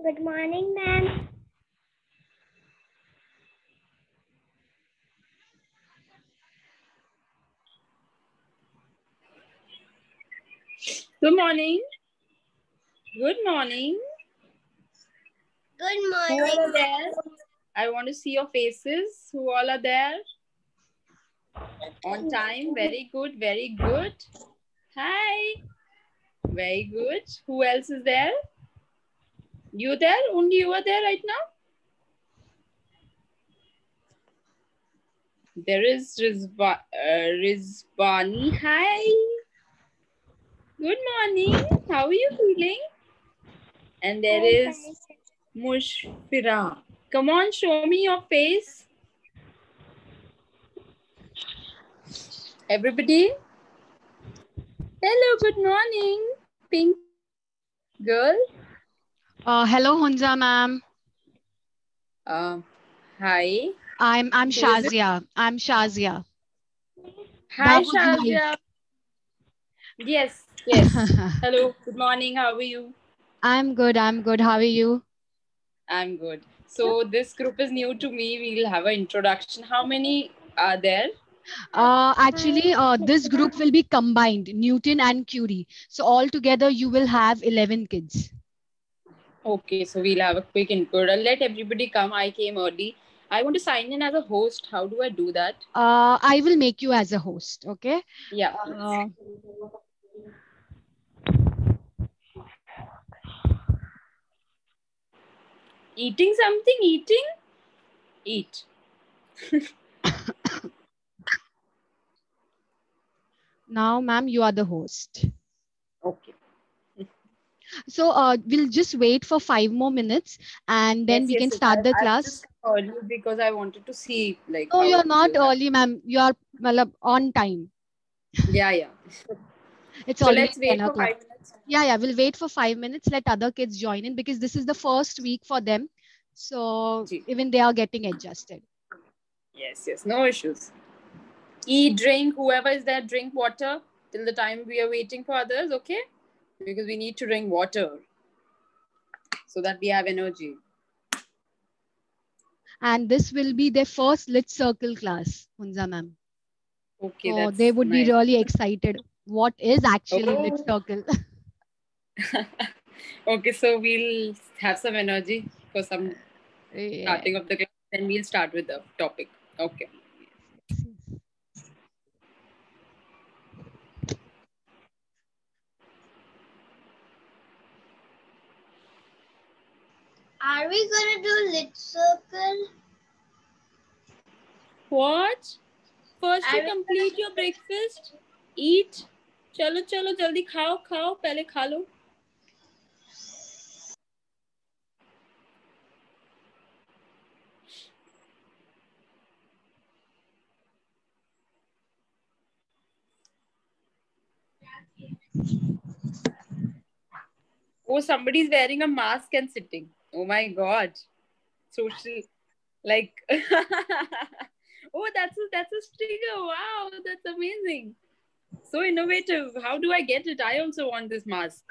Good morning, ma'am. Good morning. Good morning. Good Who all morning, are there? I want to see your faces. Who all are there? On time. Very good. Very good. Hi. Very good. Who else is there? You there? Only you are there right now? There is Rizvani. Hi. Good morning. How are you feeling? And there is Mushfira. Come on, show me your face. Everybody. Hello, good morning. Pink girl. Hello, Hunza ma'am. Hi. I'm Who is it? Shazia. I'm Shazia. Hi, Babu's wife. Shazia. Yes, yes. Hello, good morning. How are you? I'm good. I'm good. How are you? I'm good. So this group is new to me. We'll have an introduction. How many are there? Actually, this group will be combined, Newton and Curie. So all together, you will have 11 kids. Okay, so we'll have a quick intro. I'll let everybody come. I came early. I want to sign in as a host. How do I do that? I will make you as a host. Okay. Yeah. Eating something? Eating? Eat. Now, ma'am, you are the host. Okay. So we'll just wait for 5 more minutes and then Yes, we yes, can yes. start the I've just class. come early because I wanted to see like No, how you're not you have. early, ma'am. You are malab, on time. Yeah, yeah. It's So already let's 10 wait for o'clock. 5 minutes. Yeah, we'll wait for 5 minutes. Let other kids join in because this is the first week for them. So Ji. even they are getting adjusted. Yes, yes, no issues. Eat, drink, whoever is there, drink water till the time we are waiting for others, okay? Because we need to drink water so that we have energy. And this will be their first lit circle class, Hunza ma'am. Okay, So they that's would be nice. really excited. What is actually lit Oh, circle? okay, so we'll have some energy for some Yeah. starting of the class, then we'll start with the topic. Okay. Yes, yes. Are we gonna do lit circle? What? First you Are we complete your breakfast, eat. चलो चलो जल्दी खाओ खाओ पहले खा लो. Oh, somebody's wearing a mask and sitting. Oh my god. Social, like. Oh, that's a sticker. Wow, that's amazing. So innovative. How do I get it? I also want this mask.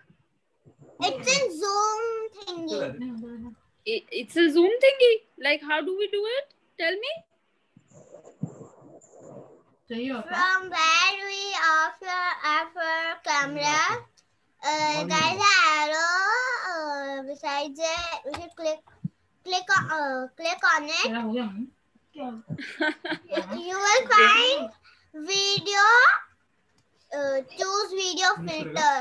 It's in Zoom thingy. It's a Zoom thingy. Like, how do we do it? Tell me. From where we off our camera, there's an arrow besides it. We should click on it. You will find video. Choose video filter.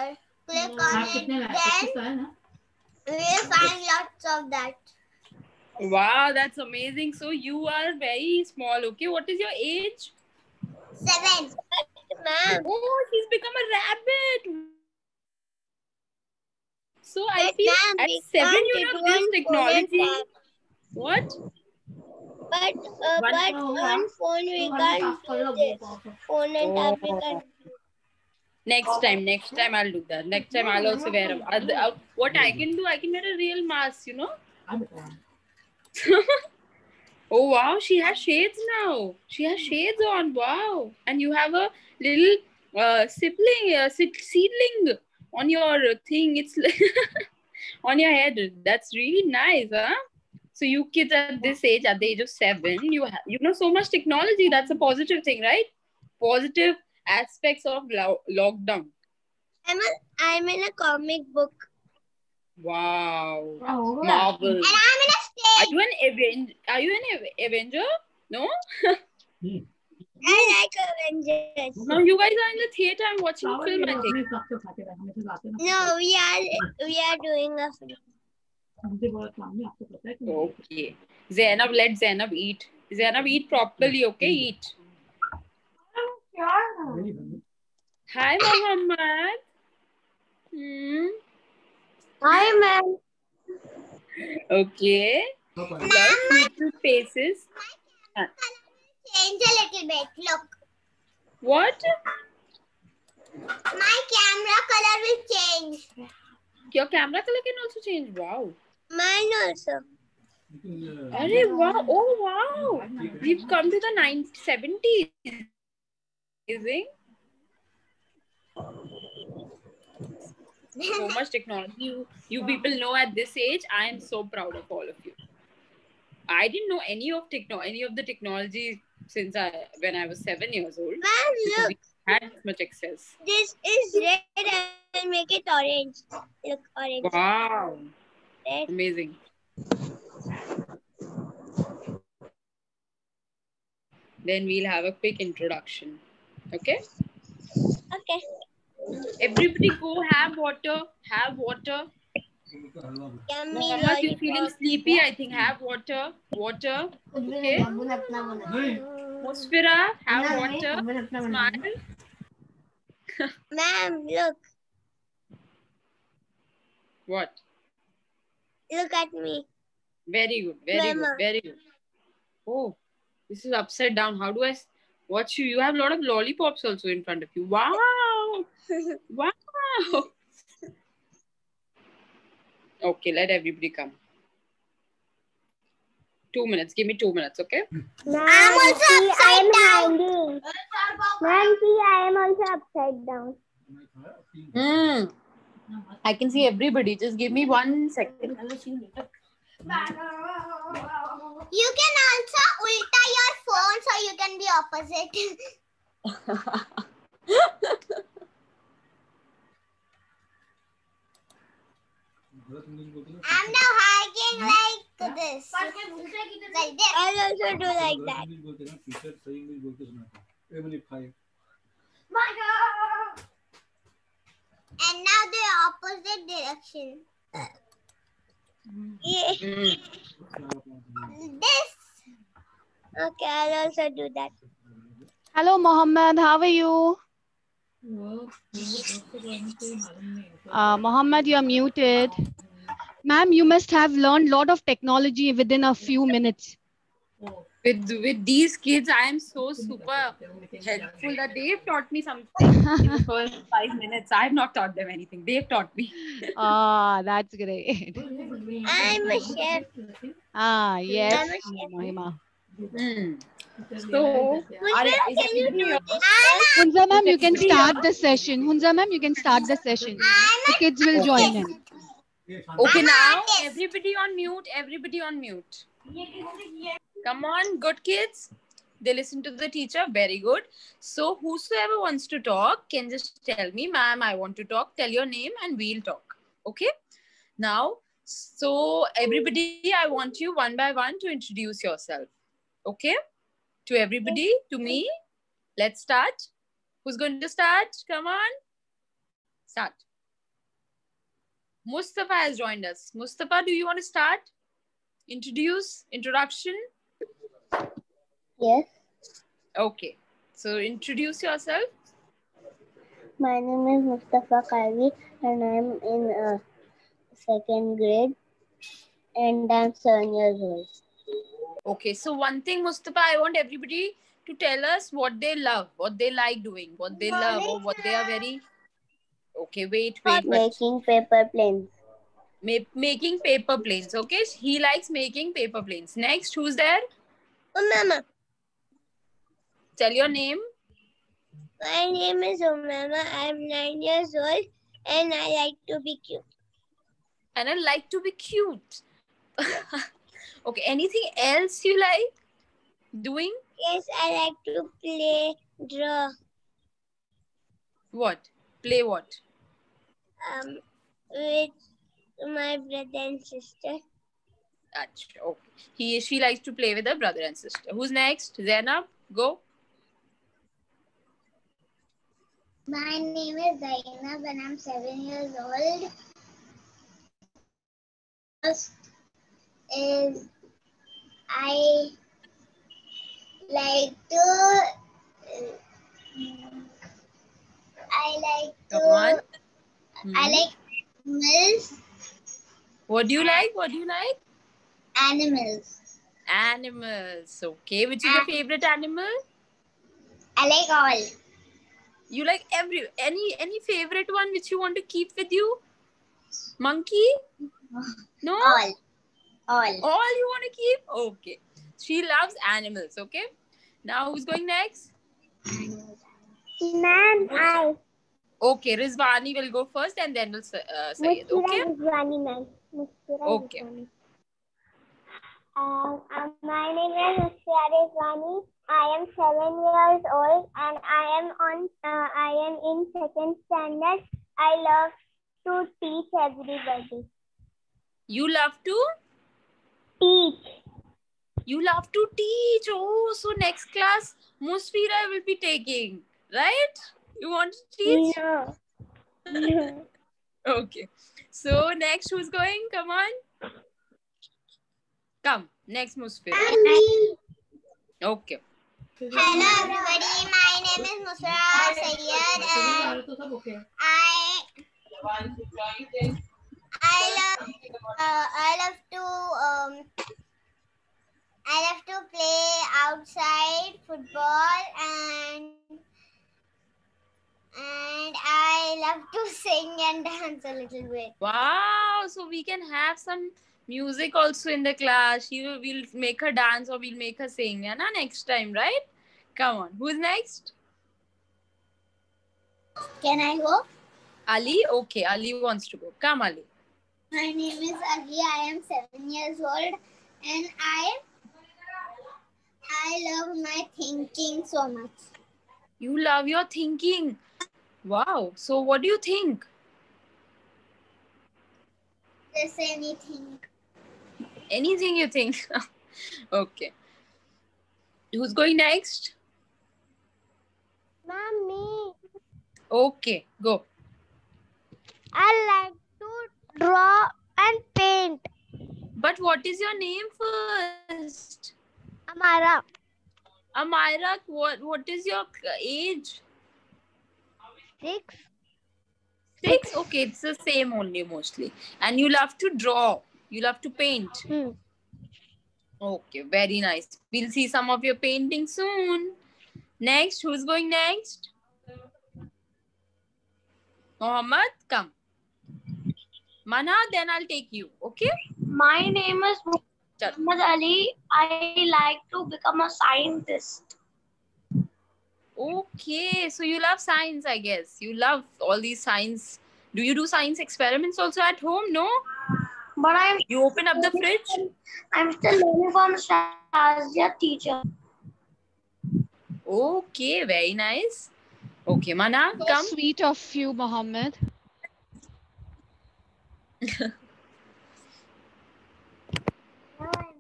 Click on it. Then we will find lots of that. Wow, that's amazing. So you are very small. Okay, what is your age? 7. Ma'am. Oh, he's become a rabbit. So I But feel ma'am, at we 7 can't you do have this on phone and technology. tab. What? But on phone we can't do this. Phone and tab we can't do. Next time I'll do that. Next time I'll also wear what I can do, I can wear a real mask, you know? Oh wow, she has shades now. She has shades on. Wow. And you have a little seedling on your thing. It's like on your head. That's really nice, huh? So you kids at this age, at the age of 7, you know so much technology. That's a positive thing, right? Positive aspects of lockdown. I'm in a comic book. Wow. Oh, Marvel. And I'm in a stage. Are you an Avenger? No? I like Avengers. No, you guys are in the theater and watching a film, I think. No, we are doing a film. Okay. Zainab, let Zainab eat. Zainab, eat properly, okay? Eat. Hi, Mohammed. Hi, ma'am. Okay. Little faces. Change a little bit. Look. What? My camera color will change. Your camera color can also change. Wow. Mine also. Wow. Oh, wow. We've come to the 70s. Amazing. So much technology you people know at this age. I am so proud of all of you. I didn't know any of the technology since when I was 7 years old. Ma'am, look. We had much access. This is red. I'll make it orange. Look, orange. Wow. Red. Amazing. Then we'll have a quick introduction. Okay? Okay. Everybody go have water. Have water. Mohammed, you're feeling sleepy. I think have water. Water. Okay? Musfira, have water. Smile. Ma'am, look. What? Look at me. Very good. Very good. Very good. Oh, this is upside down. How do I watch you? You have a lot of lollipops also in front of you. Wow. Wow. Okay, let everybody come. 2 minutes. Give me 2 minutes, okay? I'm also upside down. Ma'am, see, I am also upside down. I can see everybody. Just give me 1 second. You can also ulta your phone so you can be opposite. I'm now hiking like this. Like this. I'll also do like that. And now the opposite direction. This. Okay, I'll also do that. Hello, Mohammed. How are you? Mohammed, you're muted. Ma'am, you must have learned a lot of technology within a few minutes. With these kids, I am so super helpful that they've taught me something in the first 5 minutes. I have not taught them anything. They've taught me. Ah, that's great. I'm a chef. Ah, yes. I'm a chef. Mahima. So, Hunza ma'am, you can start the session. Hunza ma'am, you can start the session. The kids will join in. Okay, now everybody on mute. Everybody on mute. Come on, good kids. They listen to the teacher. Very good. So whosoever wants to talk can just tell me, ma'am, I want to talk. Tell your name and we'll talk. Okay. Now, so everybody, I want you one by one to introduce yourself. Okay. To everybody, to me. Let's start. Who's going to start? Come on. Start. Mustafa has joined us. Mustafa, do you want to start? Introduction? Yes. Okay. So introduce yourself. My name is Mustafa Kavi and I'm in 2nd grade and I'm 7 years old. Okay. So one thing, Mustafa, I want everybody to tell us what they love, what they like doing, what they love or what they are very... Okay, wait. Making paper planes. Making paper planes. Okay. He likes making paper planes. Next, who's there? Umama. Tell your name. My name is Umama. I'm 9 years old and I like to be cute. And I like to be cute. Okay, anything else you like doing? Yes, I like to play draw. What? Play what? With my brother and sister. Achha, okay. She likes to play with her brother and sister. Who's next? Zainab, go. My name is Zainab and I'm 7 years old. First is I like to Come on. I like animals. What do you like? What do you like? Animals. Animals. Okay. Which is your favorite animal? I like all. You like any favorite one which you want to keep with you? Monkey? No? All. All you want to keep? Okay. She loves animals. Okay. Now who's going next? Ma'am, I. Okay. Rizwani will go first and then we'll say it. Okay. Rizwani, ma'am. Okay. My name is Mushira Rizwani. I am 7 years old and I am in second standard. I love to teach everybody. You love to? Teach. You love to teach. Oh, so next class, Musfira will be taking, right? You want to teach? No. Okay. So next, who's going? Come on. Come. Next, Musfira. Okay. Hello everybody, my name is Musra Sayyed and I love to play outside football and I love to sing and dance a little bit. Wow. So we can have some music also in the class. We'll make her dance or we'll make her sing. And next time, right? Come on. Who's next? Can I go? Ali? Okay. Ali wants to go. Come, Ali. My name is Ali. I am 7 years old and I love my thinking so much. You love your thinking. Wow. So what do you think? Just anything. Anything you think. Okay. Who's going next? Mommy. Okay. Go. I like to draw and paint. But what is your name first? Amara. Amira, what is your age? 6. 6? Okay, it's the same only mostly. And you love to draw. You love to paint. Okay, very nice. We'll see some of your painting soon. Next, who's going next? Mohammed, come. Mana, then I'll take you. Okay? My name is Muhammad Ali. I like to become a scientist. Okay, so you love science, I guess. You love all these science. Do you do science experiments also at home? No? But You open up the fridge? I'm still learning from Shazia teacher. Okay, very nice. Okay, Mana, So come. sweet of you, Mohammed. Hello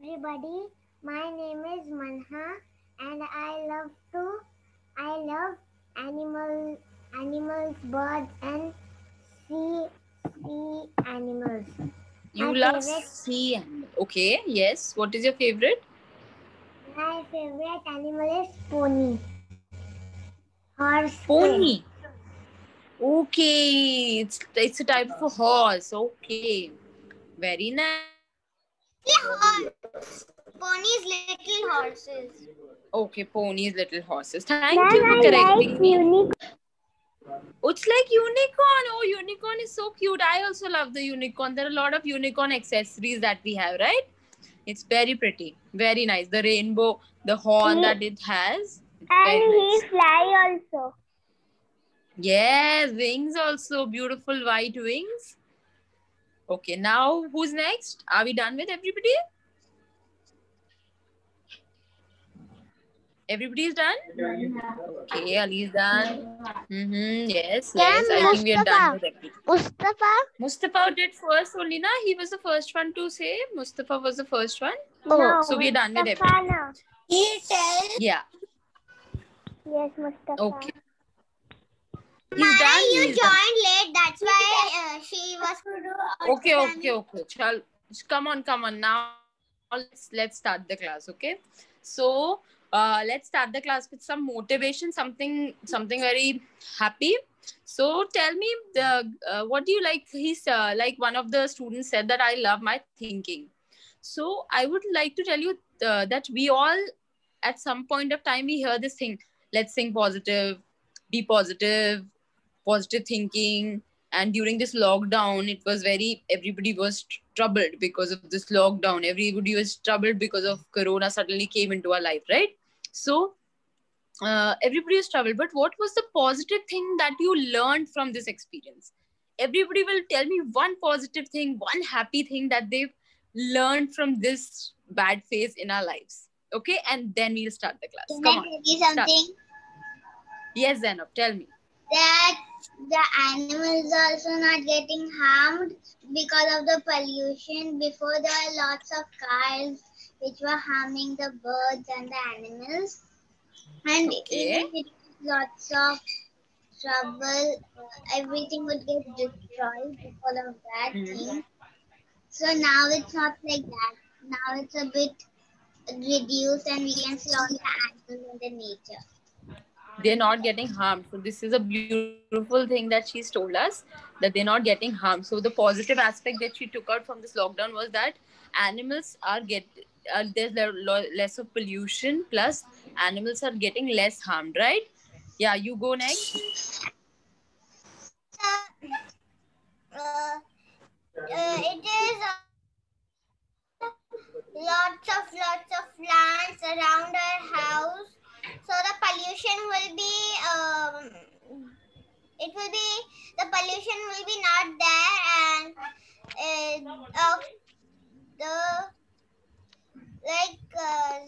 everybody, my name is Manha and I love animals, birds and sea animals. You My love favorite- sea animal. Okay, yes. What is your favorite? My favorite animal is pony. Horse. Pony. Okay, it's a type of a horse. Okay, very nice. Ponies, little horses. Okay, ponies, little horses. Thank you for correcting me. It's like unicorn. Oh, unicorn is so cute. I also love the unicorn. There are a lot of unicorn accessories that we have, right? It's very pretty. Very nice. The rainbow, the horn that it has. And Very nice. he fly also. Yes, wings also. Beautiful white wings. Okay, now who's next? Are we done with everybody? Everybody's done? Okay, Ali's done. Yes, yes. I think we are done with everything. Mustafa did first only, na? He was the first one to say. Mustafa was the first one. No, So we are done with Mustafa, everything. no. He tells. Yeah. Yes, Mustafa. Okay. He's done. You He's done. joined late. That's why she was to do. Okay. Chal, come on. Now let's start the class. Okay. So let's start the class with some motivation, something very happy. So tell me, what do you like? He's like one of the students said that I love my thinking. So I would like to tell you that we all, at some point of time, we hear this thing. Let's think positive, be positive thinking. And during this lockdown, it was everybody was troubled because of this lockdown. Everybody was troubled because of corona suddenly came into our life, right? So everybody is troubled, but what was the positive thing that you learned from this experience? Everybody will tell me one positive thing, one happy thing that they've learned from this bad phase in our lives. Okay, and then we'll start the class. Come on, tell you something? start. Yes, Zainab, tell me. That the animals also not getting harmed because of the pollution. Before there were lots of cars which were harming the birds and the animals, and Okay. even with lots of trouble, everything would get destroyed because of that thing. So now it's not like that. Now it's a bit reduced, and we can see all the animals in the nature. They're not getting harmed. So this is a beautiful thing that she's told us, that they're not getting harmed. So the positive aspect that she took out from this lockdown was that animals are there's less of pollution, plus animals are getting less harmed, right? Yeah, you go next. It is lots of plants around our house, so the pollution will be the pollution will be not there, and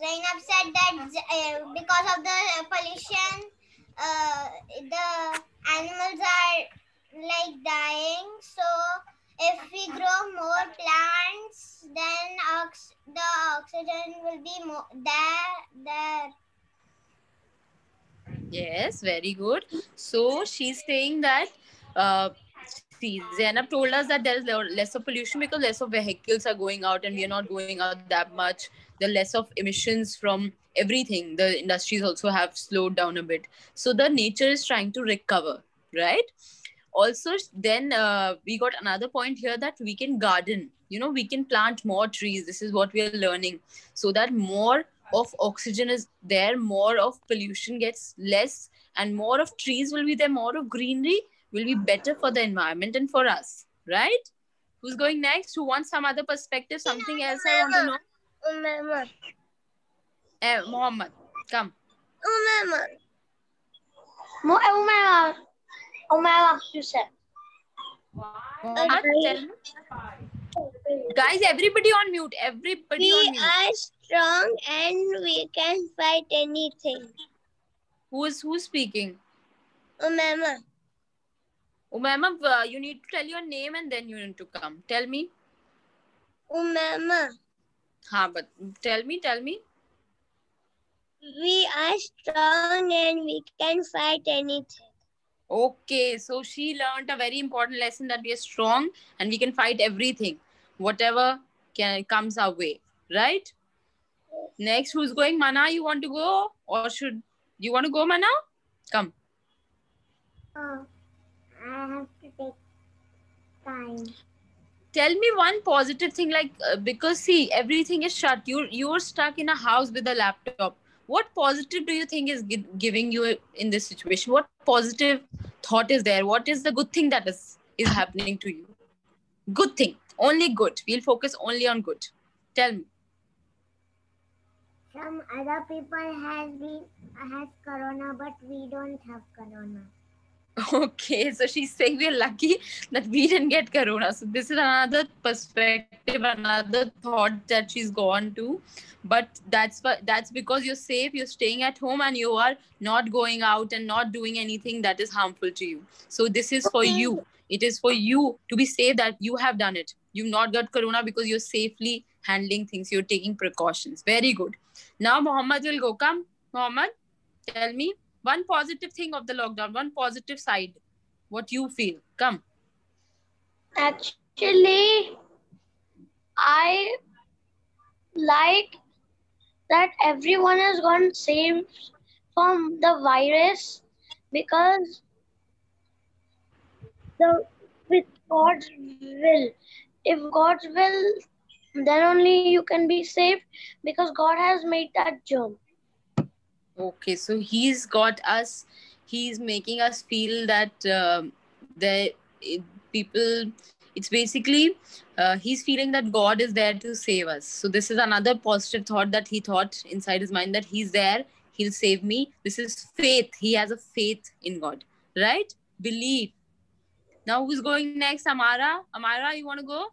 Zainab said that because of the pollution, the animals are like dying. So if we grow more plants, then the oxygen will be more there. Yes, very good. So she's saying that, see, Zainab told us that there is less of pollution because less of vehicles are going out and we are not going out that much. There are less of emissions from everything. The industries also have slowed down a bit. So the nature is trying to recover, right? Also, then we got another point here that we can garden. We can plant more trees. This is what we are learning, so that more of oxygen is there, more of pollution gets less, and more of trees will be there, more of greenery will be better for the environment and for us, right? Who's going next? Who wants some other perspective, something else I want to know? Mohammed, come. You said. Mohammed, tell me. Guys, everybody on mute. Everybody on mute. We are strong and we can fight anything. Who's speaking? Umama. Umama, you need to tell your name and then you need to come. Tell me. Umama. But tell me. We are strong and we can fight anything. Okay, so she learned a very important lesson, that we are strong and we can fight everything, whatever comes our way, right? Next, who's going? Mana, you want to go? Or should you want to go, Mana? Come. I have to take time. Tell me one positive thing, like because see, everything is shut. You're stuck in a house with a laptop. What positive do you think is giving you in this situation? What positive thought is there? What is the good thing that is happening to you? Good thing, only good. We'll focus only on good. Tell me. Some other people has corona, but we don't have corona. Okay, so she's saying we're lucky that we didn't get corona. So this is another perspective, another thought that she's gone to. But that's because you're safe, you're staying at home, and you are not going out and not doing anything that is harmful to you. So this is for you. It is for you to be safe that you have done it. You've not got corona because you're safely handling things. You're taking precautions. Very good. Now Mohammed will go. Come, Mohammed, tell me one positive thing of the lockdown, one positive side. What you feel? Come. Actually, I like that everyone has gone safe from the virus because with God's will. If God's will, then only you can be safe because God has made that germ. Okay, so he's got us. He's making us feel that people. It's basically he's feeling that God is there to save us. So this is another positive thought that he thought inside his mind, that he's there. He'll save me. This is faith. He has a faith in God, right? Belief. Now who's going next? Amara. Amara, you want to go?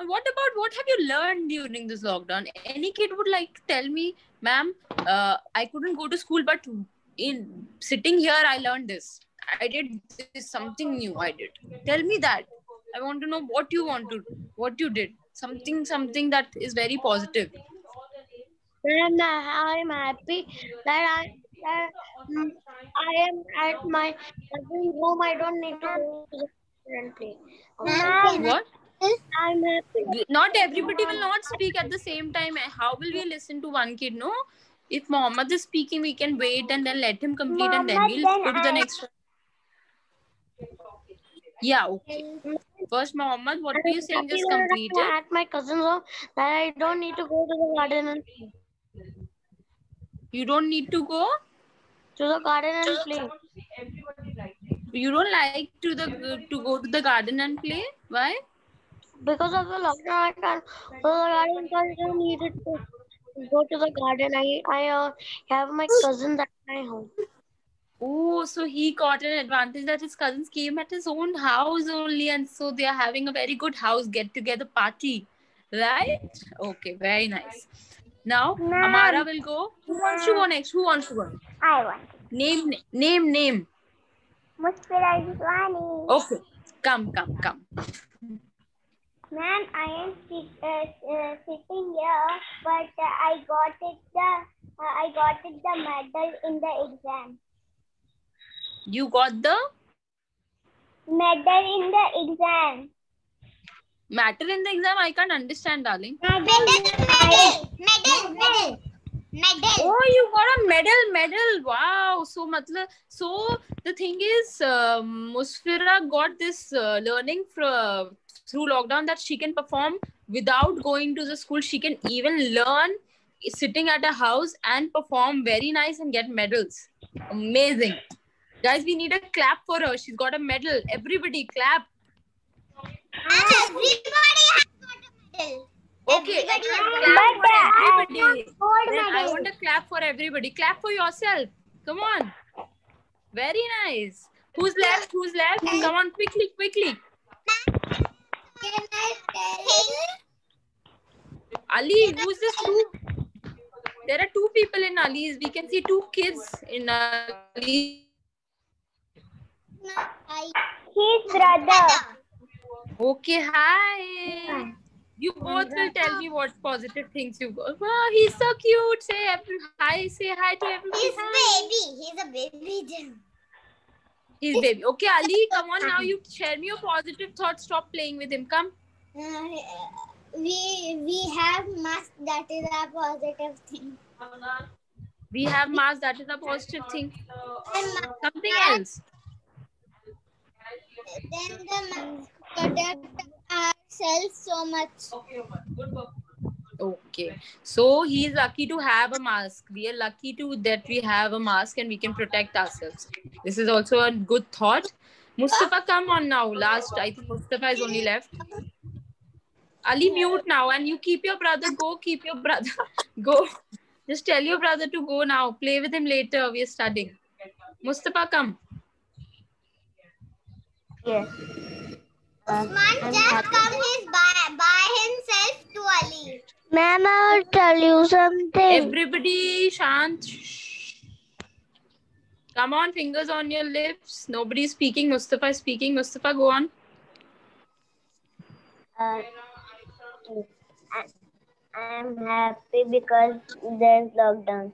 What have you learned during this lockdown? Any kid would like to tell me, ma'am, I couldn't go to school, but in sitting here, I learned this. I did this, something new I did. Tell me that. I want to know what you did. Something that is very positive. And I'm happy that I am at my cousin's home. I don't need to go to the and play. What? I'm happy. Not everybody will not speak at the same time. How will we listen to one kid? No. If Mohammed is speaking, we can wait and then let him complete, and then we'll go to the next one. Yeah, okay. First, Mohammed, what were you saying? Just complete it. At my cousin's home, that I don't need to go to the garden and play. You don't need to go to the garden and play. You don't like to go to the garden and play? Why? Because of the lockdown, I can't go to the garden because I don't need it to go to the garden. I have my cousins at my home. Oh, so he got an advantage that his cousins came at his own house only, and so they are having a very good house get-together party, right? Okay, very nice. Now, Amara will go. Who wants to go next? Who wants to go? I want. Name. Musfira Rizwani. Okay, come. Ma'am, I am sitting here, but I got it the medal in the exam. You got the medal in the exam. Matter in the exam? I can't understand, darling. Medal. Oh, you got a medal. Wow. So the thing is, Musfira got this learning through lockdown that she can perform without going to the school. She can even learn sitting at a house and perform very nice and get medals. Amazing. Guys, we need a clap for her. She's got a medal. Everybody clap. Everybody has got a medal. Okay, everybody. I want a clap for everybody. Clap for yourself. Come on. Very nice. Who's left? Come on, quickly. Can I tell? Ali, who's this two? There are two people in Ali's. We can see two kids in Ali. His brother. Okay, hi. You both will tell me what positive things you got. Wow, he's so cute. Say hi to everybody. He's a baby. He's baby. Okay, Ali, come on now. You share me your positive thoughts. Stop playing with him. Come. We have mask. That is a positive thing. We have mask. That is a positive thing. Something else. Then the mask protect ourselves so much. Okay. So he's lucky to have a mask. We are lucky that we have a mask and we can protect ourselves. This is also a good thought. Mustafa, come on now. I think Mustafa is only left. Ali, mute now, and you keep your brother. Keep your brother. Go. Just tell your brother to go now. Play with him later. We are studying. Mustafa, come. Yes. Usman just come by himself to Ali. Ma'am, I will tell you something. Everybody, Shant. Shh. Come on, fingers on your lips. Nobody's speaking. Mustafa is speaking. Mustafa, go on. I am happy because there's lockdown.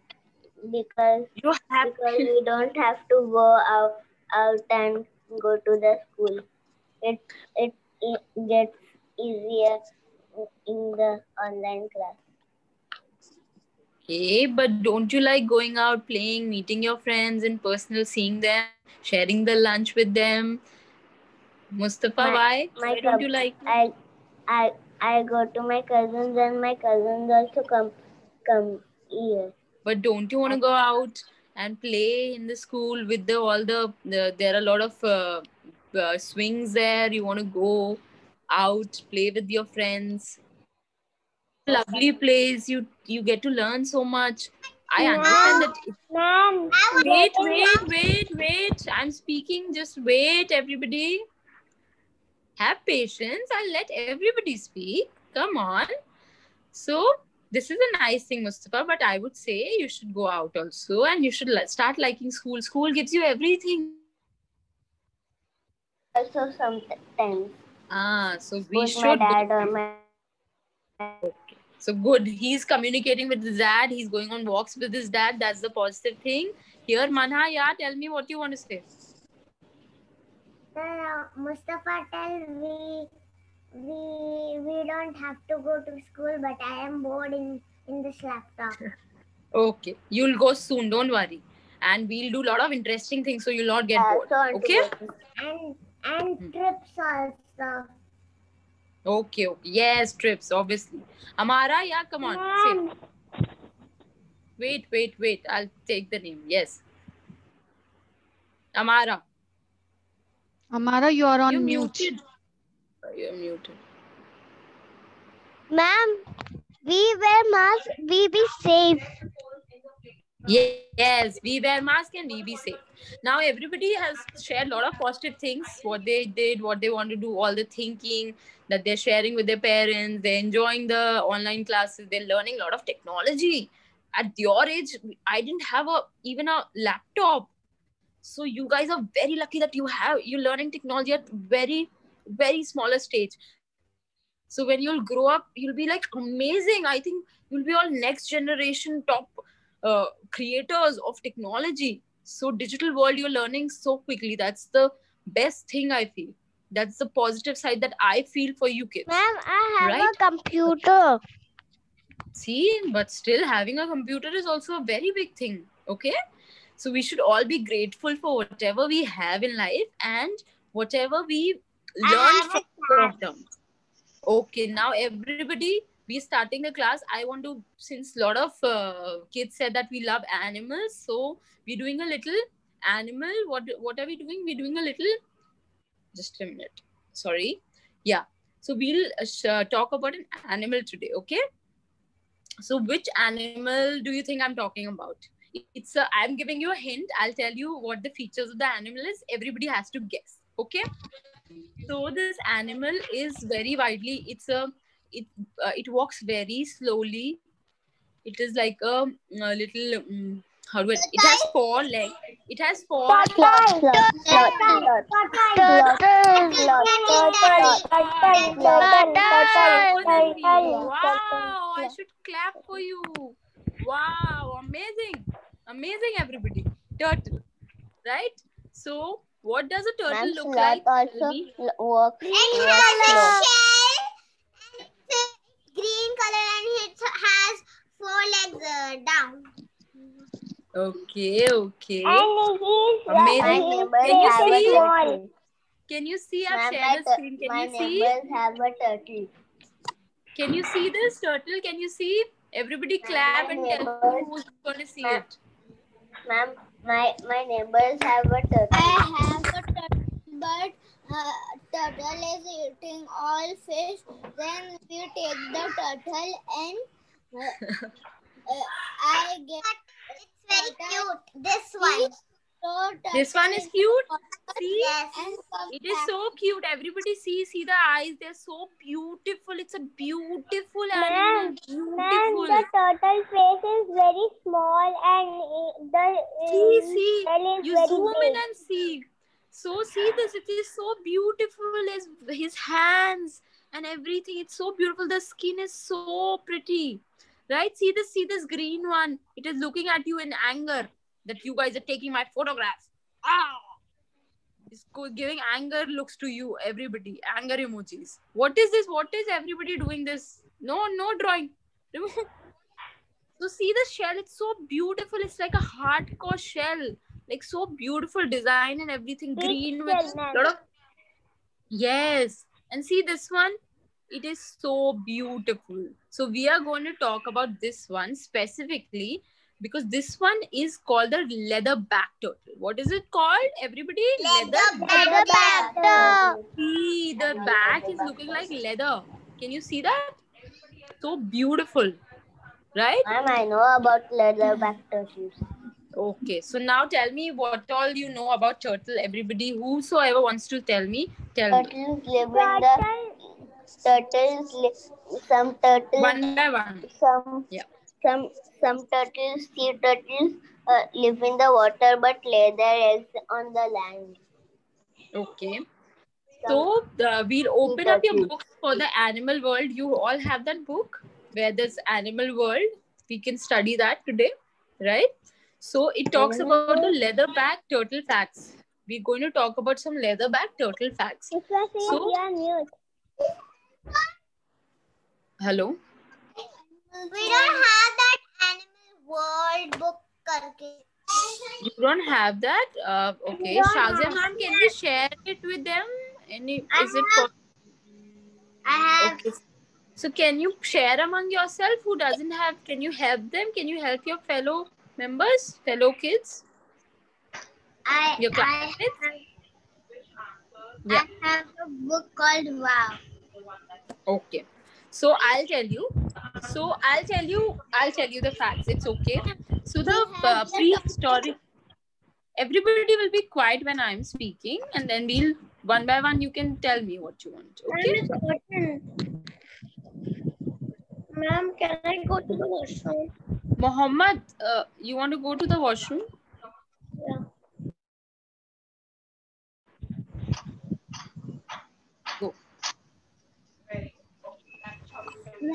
Because You're happy. we don't have to go out and go to the school. It gets easier in the online class. Hey, but don't you like going out, playing, meeting your friends in personal, seeing them, sharing the lunch with them? Mustafa, why? Why don't you like? I go to my cousins and my cousins also come here. But don't you want to go out and play in the school with all the there are a lot of swings there. You want to go out, play with your friends. Lovely place. You get to learn so much. I understand that. Ma'am, Wait. I'm speaking. Just wait, everybody. Have patience. I'll let everybody speak. Come on. So, this is a nice thing, Mustafa, but I would say you should go out also and you should start liking school. School gives you everything. also sometimes So we with should. my dad or my. So good. He's communicating with his dad. He's going on walks with his dad. That's the positive thing. Here, Manha, yeah, tell me what you want to say. Mustafa tell we don't have to go to school, but I am bored in this laptop. Okay, you'll go soon. Don't worry, and we'll do a lot of interesting things so you'll not get bored. Okay. And trips also. Okay. Yes, trips, obviously. Amara, yeah, come on. Say. Wait. I'll take the name. Yes. Amara. Amara, you are on You're mute. muted. You're muted. Ma'am, we wear masks, we be safe. Yes, we wear mask and we be safe. Now everybody has shared a lot of positive things, what they did, what they want to do, all the thinking that they're sharing with their parents, they're enjoying the online classes, they're learning a lot of technology. At your age, I didn't have even a laptop. So you guys are very lucky that you're learning technology at very, very smaller stage. So when you'll grow up, you'll be like amazing. I think you'll be all next generation top creators of technology. So digital world, you're learning so quickly. That's the best thing I feel. That's the positive side that I feel for you kids. Ma'am, I have right? a computer. See, but still having a computer is also a very big thing. Okay. So we should all be grateful for whatever we have in life and whatever we learned from lockdown. Okay, now everybody, we're starting the class. I want to, since a lot of kids said that we love animals, so we're doing a little animal. What are we doing? We're doing a little, just a minute. Sorry. Yeah. So we'll talk about an animal today, okay? So which animal do you think I'm talking about? I'm giving you a hint. I'll tell you what the features of the animal is. Everybody has to guess, okay? So this animal is very widely. It walks very slowly. It is like a little. How do it has 4 legs. It has 4. Wow! I should clap for you. Wow! Amazing, everybody. Turtle, right? So, what does a turtle look like? Also works. And it has a shell, green color, and it has 4 legs down. Okay. And Amazing. Can you see? I've shared the screen. My neighbors have a turtle. Can you see this turtle? Can you see? Everybody clap and tell me who's going to see it. Ma'am, my neighbors have a turtle. I have a turtle, but turtle is eating all fish. Then we take the turtle and I get. It's very cute. This one. This one is cute. See? Yes. It is so cute. Everybody see the eyes. They're so beautiful. It's a beautiful animal. Ma'am, Beautiful. the turtle face is very small and the See. shell is You very zoom big. in and see. So see this. It is so beautiful. His hands and everything. It's so beautiful. The skin is so pretty. Right? See this green one. It is looking at you in anger that you guys are taking my photograph. Ah! It's giving anger looks to you, everybody. Anger emojis. What is this? What is everybody doing this? No drawing. So see the shell. It's so beautiful. It's like a hardcore shell. Like so beautiful design and everything. Big Green with shell, ma'am. lot of... Yes. And see this one. It is so beautiful. So we are going to talk about this one specifically because this one is called the leatherback turtle. What is it called, everybody? Leatherback turtle. See, the back is looking like leather. Can you see that? So beautiful, right? Ma'am, I know about leatherback turtles. Okay, so now tell me what all you know about turtle. Everybody, whosoever wants to tell me, tell me. Turtles live in the some turtles One by one. Some turtles, sea turtles, live in the water but lay their eggs on the land. Okay. So we'll open up your books for the animal world. You all have that book where there's animal world. We can study that today, right? So it talks about the leatherback turtle facts. We're going to talk about some leatherback turtle facts. So, you are mute. Hello? We don't have that animal world book. You don't have that? Okay. Shazia ma'am, can you share it with them? Is it possible? I have. Okay. So can you share among yourself who doesn't have? Can you help them? Can you help your fellow members, fellow kids? Your classmates? I have a book called Wow. Okay. So I'll tell you. I'll tell you the facts. It's okay. So the prehistoric. Everybody will be quiet when I'm speaking, and then we'll one by one. You can tell me what you want. Okay. Ma'am, can I go to the washroom? Mohammed, you want to go to the washroom? Yeah. Go.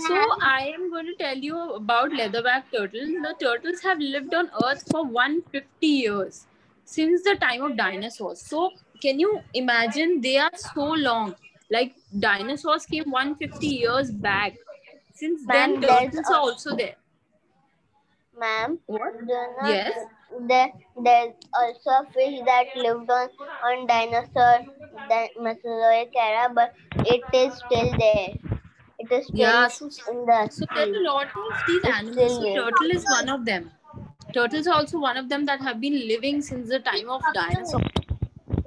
So I am going to tell you about leatherback turtles. The turtles have lived on Earth for 150 years since the time of dinosaurs. So can you imagine? They are so long. Like dinosaurs came 150 years back. Since then, turtles are also there. Ma'am, what? Yes. There's also a fish that lived on dinosaur, the Mesozoic era, but it is still there. It is still in the So there's a lot of these animals. So turtle is one of them. Turtles are also one of them that have been living since the time of dinosaurs.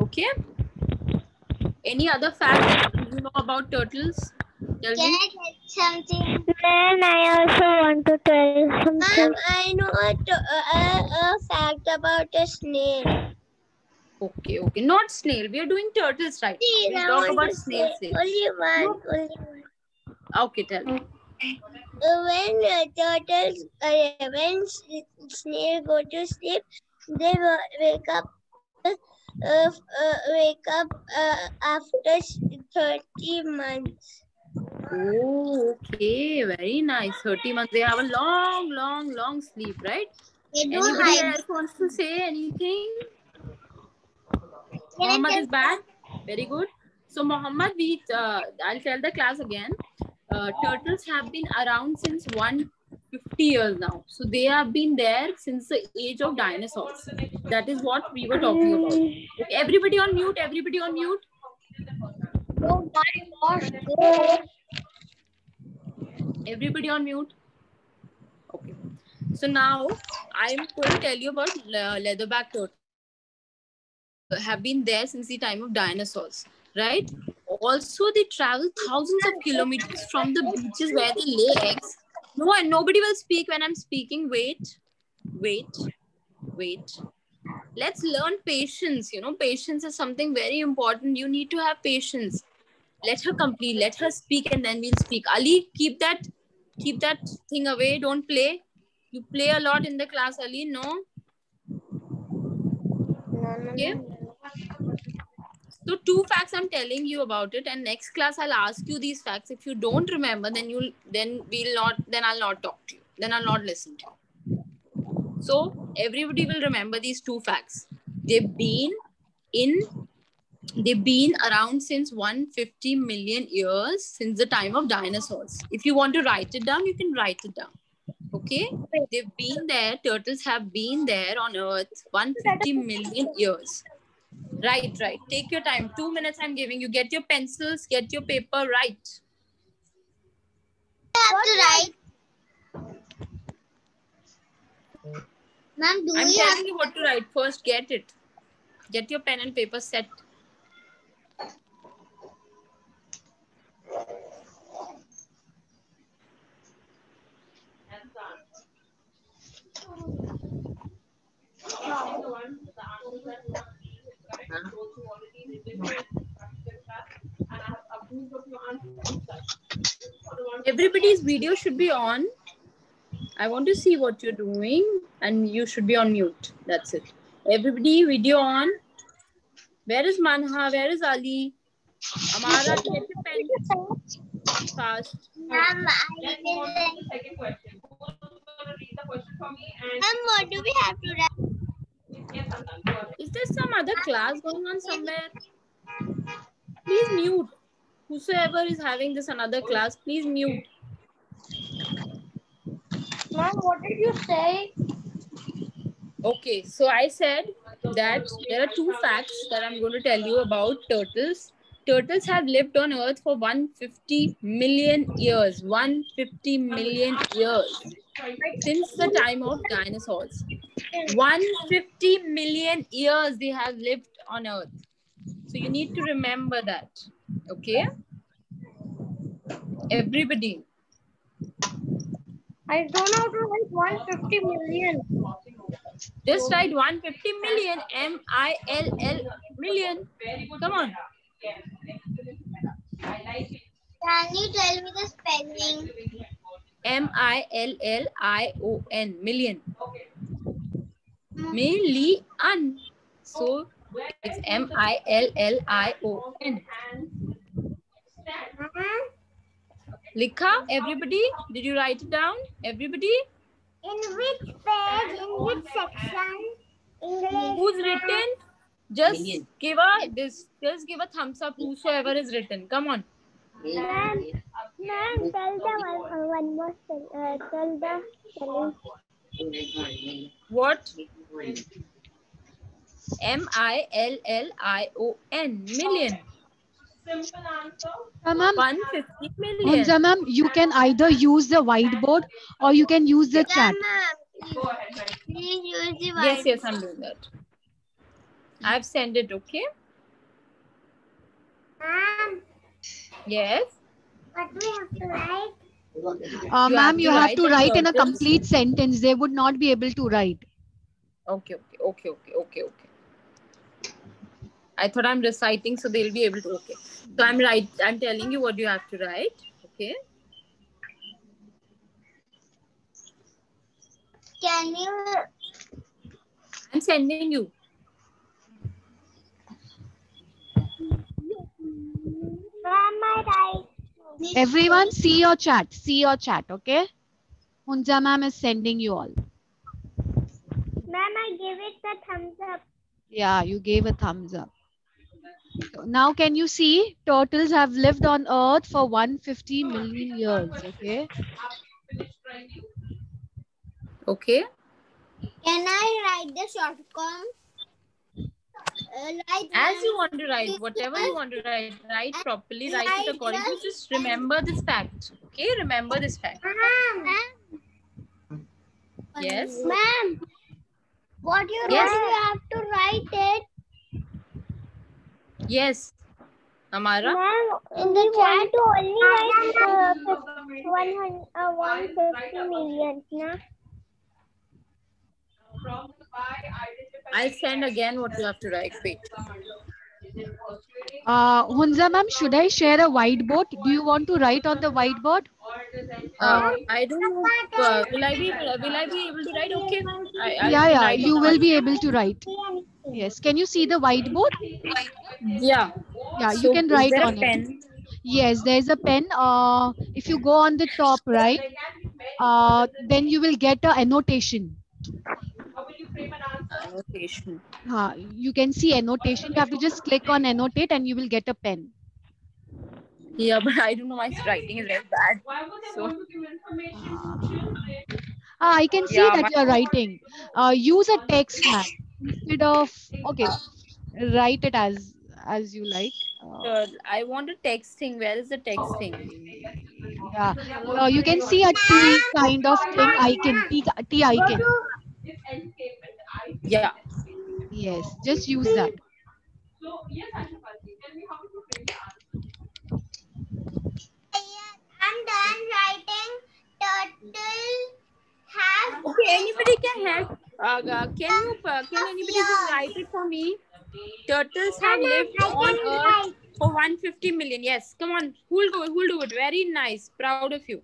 Okay. Any other fact that you know about turtles? Tell me. I tell something? Then I also want to tell something. Ma'am, I know a fact about a snail. Okay. Not snail. We are doing turtles right now. We'll talk about snails. Only one. Okay, tell me. When turtles, when snails go to sleep, they wake up after 30 months. Oh, okay. Very nice. 30 months. They have a long sleep, right? Anybody else wants to say anything? Mohammed is back. Very good. So Mohammed, I'll tell the class again. Turtles have been around since 150 years now. So they have been there since the age of dinosaurs. That is what we were talking about. Okay, everybody on mute. Everybody on mute. Oh my gosh. Everybody on mute. Okay. So now I'm going to tell you about leatherback turtles. Have been there since the time of dinosaurs, right? Also, they travel thousands of kilometers from the beaches where they lay eggs. Nobody will speak when I'm speaking. Wait. Let's learn patience. You know, patience is something very important. You need to have patience. Let her complete. Let her speak, and then we'll speak. Ali, keep that thing away. Don't play. You play a lot in the class, Ali. No. Okay. So 2 facts I'm telling you about it, and next class I'll ask you these facts. If you don't remember, then I'll not talk to you. Then I'll not listen to you. So everybody will remember these 2 facts. They've been around since 150 million years, since the time of dinosaurs. If you want to write it down, you can write it down. Okay? They've been there. Turtles have been there on Earth 150 million years. Right. Take your time. 2 minutes I'm giving you. Get your pencils, get your paper, write. I have to write. Ma'am, I'm telling you what to write. First, get it. Get your pen and paper set. Everybody's video should be on. I want to see what you're doing, and you should be on mute. That's it. Everybody, video on. Where is Manha? Where is Ali? Amara, get your pen fast. Ma'am, I will write. Second question. Who's going to read the question for me? Ma'am, what do we have to write? Is there some other class going on somewhere? Please mute. Whosoever is having this another class, please mute. Ma'am, what did you say? Okay, so I said that there are 2 facts that I'm going to tell you about turtles. Turtles have lived on Earth for 150 million years. 150 million years. Since the time of dinosaurs. 150 million years they have lived on Earth. So you need to remember that. Okay? Everybody. I don't know how to write 150 million. Just write 150 million. M-I-L-L million. Come on. Can you tell me the spelling? M-I-L-L-I-O-N. Million. Million. So it's M-I-L-L-I-O-N. Likha, everybody? Did you write it down? Everybody? In which page, in which section? English. Who's written? Just give a thumbs up. Whosoever is written. Come on. Ma'am, tell the one more. Tell the spelling. What? M-I-L-L-I-O-N. Million. Simple answer. Ma'am, 150 million. Munza ma'am, you can either use the whiteboard or you can use the chat. Ma'am, Go ahead, right? please use the Yes, white. I'm doing that. I've sent it, okay? Ma'am, Yes. what do we have to write? Ma'am, you have to write in a turtles. complete sentence. They would not be able to write. Okay. I thought I'm reciting, so they'll be able to. Okay. So I'm telling you what you have to write. Okay. Can you? I'm sending you. Ma'am, I write. Everyone see your chat. See your chat, okay? Munza ma'am is sending you all. Ma'am, I give it the thumbs up. Yeah, you gave a thumbs up. So now can you see turtles have lived on Earth for 150 million years, okay? Okay. Can I write the short form? As you want to write, whatever you want to write properly, write it according to. Just remember this fact. Okay, remember this fact. Ma'am, Yes. ma'am, what you Yes. wrote, you have to write it. Yes. Amara. Ma'am, in the chat you only write 150 million, na? From by identify I'll send again what you have to write. Wait. Hunza ma'am, should I share a whiteboard? Do you want to write on the whiteboard? I don't know. Will I be able to write? Okay. I Yeah, can yeah, write on you the will be whiteboard. able to write. Yes. Can you see the whiteboard? Yeah. Yeah, you So can is write there a on it. pen? Yes, there's a pen. If you go on the top right, then you will get a annotation. Annotation. You can see annotation. You have to just click on annotate and you will get a pen. Yeah, but I don't know. My writing is very bad. So I can see yeah, that you are writing. Use a text, map instead of okay. Write it as you like. I want a text thing. Where is the text thing? Yeah, you can see a T kind of thing icon, T icon. Yeah. Yes, just use that. I'm done writing. Turtle have Okay, anybody can help. Can anybody just write it for me? Turtles have lived on Earth for 150 million. Yes, come on. Who'll do it? Very nice. Proud of you.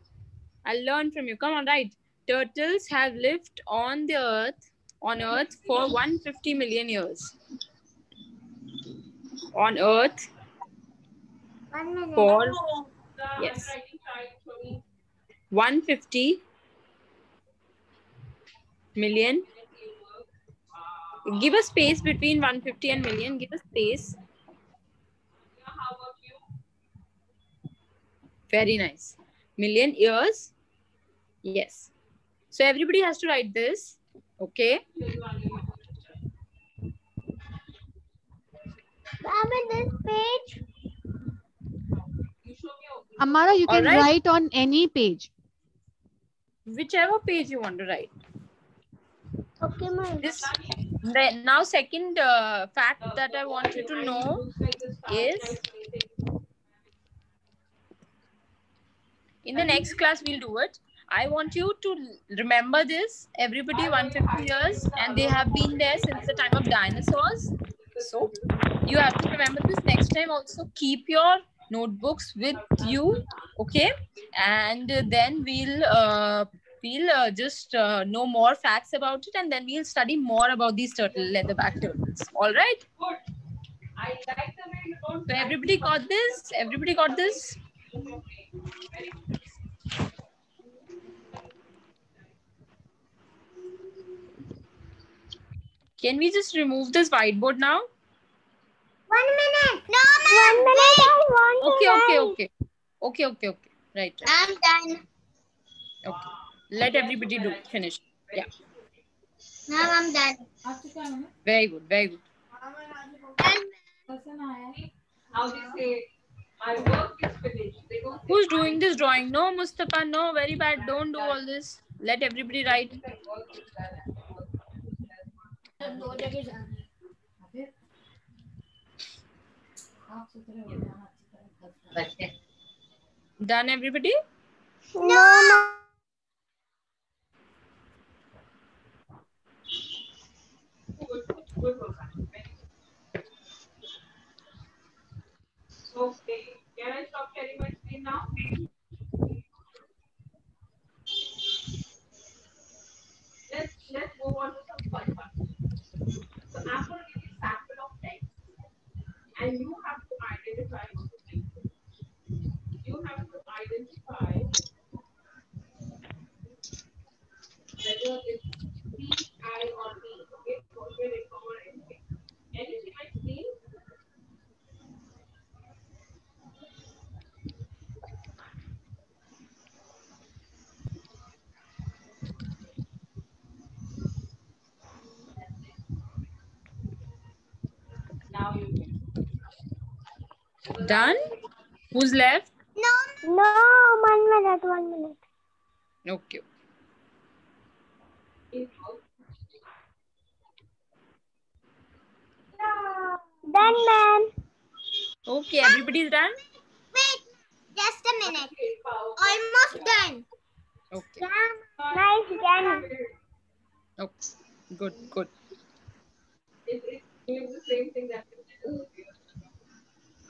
I'll learn from you. Come on, write. Turtles have lived on Earth for 150 million years. On Earth 1 minute. for yes 150 million. Give a space between 150 and million. Give a space. Very nice. Million years. Yes. So everybody has to write this. Okay. I'm in this page. Amara, you can All right. write on any page. Whichever page you want to write. Okay, ma'am. Now second fact that I want you to know is in the next class we'll do it. I want you to remember this. Everybody 150 years and they have been there since the time of dinosaurs. So you have to remember this next time. Also keep your notebooks with you, okay? And then we'll just know more facts about it, and then we'll study more about these leatherback turtles. All right? So everybody got this? Everybody got this? Can we just remove this whiteboard now? 1 minute. No, ma'am. 1 minute. I want to write. Okay. Right. I'm done. Okay. Let everybody finish. Yeah. Now I'm done. Very good. How they say, my work is finished. They don't say, Who's doing this drawing? No, Mustafa. No, very bad. Don't do all this. Let everybody write. Done, everybody? No. good work. Okay. Can I stop sharing my screen now? Let's move on to some fun ones. So I'm going to give you a sample of text, and you have to identify what the text is. You have to identify whether it's C, I, or E. Okay, forget it or anything. Can you see my screen? Now you can. Done? Who's left? No. 1 minute. 1 minute. Okay. Done, ma'am. Okay, everybody's done? Wait. Just a minute. Almost done. Okay. Yeah. Nice done. Okay. Good. something that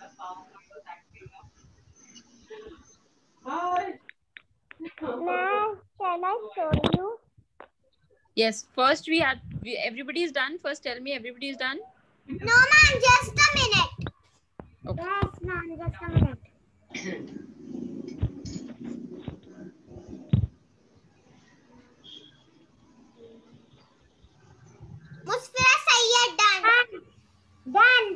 that's how I was acting up. Hi. Ma'am, can I show you? Yes. First everybody is done. First tell me everybody is done. No, ma'am, just a minute. Okay. Yes, ma'am, just a minute. Musfira Sayyed done. Done.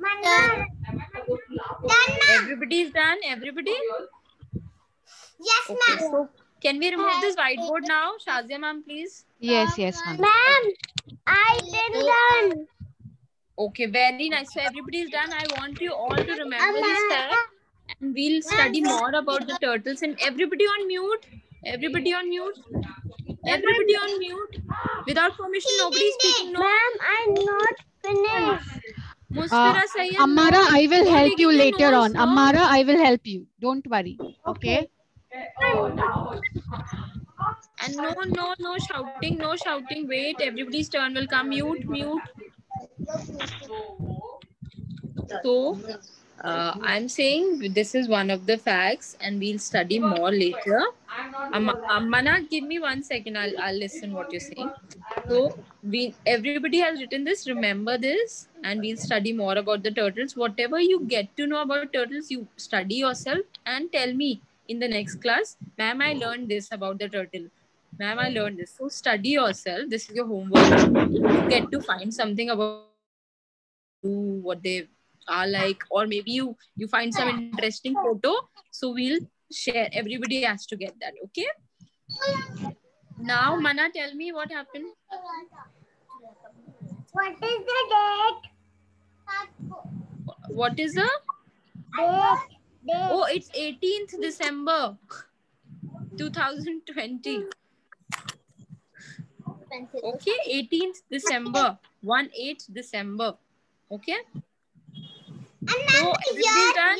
Manwar. Done, ma'am. Everybody is done. Everybody. Yes, Okay. ma'am. So can we remove this whiteboard now, Shazia ma'am, please? Yes, yes, ma'am. Ma'am, I didn't done. Okay, very nice. So everybody is done. I want you all to remember this fact, and we'll study more about the turtles. And everybody on mute. Everybody on mute. Everybody on mute. Without permission, nobody is speaking. No. Ma'am, I'm not finished. Musfira Sayyed. Ammara, no. I will No help you digging your later nose, on. no. Ammara, I will help you. Don't worry. Okay? Oh, now. And no shouting, no shouting. Wait, everybody's turn will come. Mute, mute. So, I'm saying this is one of the facts, and we'll study more later. Mana, give me 1 second. I'll listen what you're saying. So, everybody has written this. Remember this, and we'll study more about the turtles. Whatever you get to know about turtles, you study yourself and tell me in the next class, ma'am, I learned this about the turtle. Ma'am, I learned this. So study yourself. This is your homework. You get to find something about what they are like, or maybe you find some interesting photo. So we'll share. Everybody has to get that. Okay. Now, Mana, tell me what happened. What is the date? What is the? Date. Oh, it's 18th December 2020. Okay, 18th December. 18th December. Okay. And So, ma'am, everybody's done?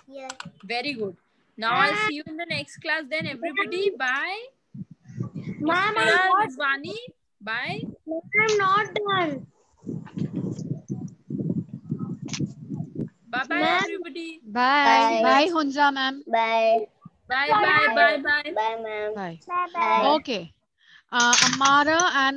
here. Very good. Now I'll see you in the next class then, everybody. Bye. Ma'am, Musfira, Rizwani. Bye. I'm not done. Bye-bye, Ma'am. everybody. Bye. Bye, Hunza ma'am. Bye. Bye. Bye, ma'am. Bye. Bye. Okay. Ammara and